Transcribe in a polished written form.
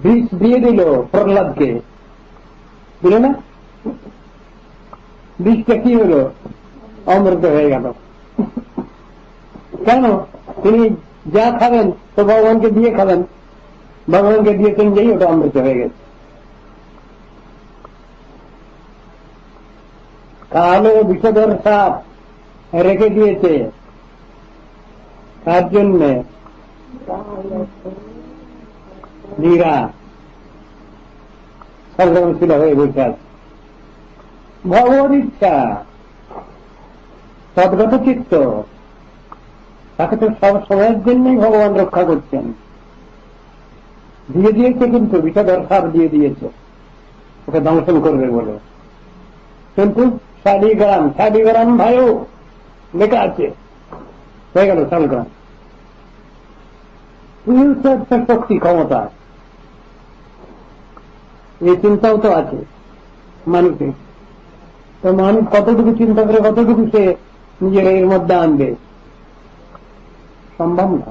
বিষ দিয়ে দিল প্রহ্লাদকে, দিল না? বিষটা কি হল? অমৃত হয়ে গেল। কেন? তিনি যা খাবেন তো ভগবানকে দিয়ে খাবেন, ভগবানকে দিয়েছেন যেই ওটা অমৃত হয়ে গেছে। কালো বিষধর সাপ রেখে দিয়েছে তার জন্য ধীরা সংগ্রামশীল হয়ে বসে আছে। ভগবত ইচ্ছা, তদ্গত চিত্ত, তাকে তো সব সময়ের জন্যই ভগবান রক্ষা করছেন। দিয়ে দিয়েছে, কিন্তু বিষধর সাপ দিয়ে দিয়েছে ওকে দংশন করবে বলে। কিন্তু শালিগ্রাম ভাইও লেখা আছে, হয়ে গেল সংগ্রাম। শক্তি, ক্ষমতা, এই চিন্তাও তো আছে মানুষের। তো মানুষ কতটুকু চিন্তা করে, কতটুকু সে নিজের এর মধ্যে আনবে, সম্ভব না।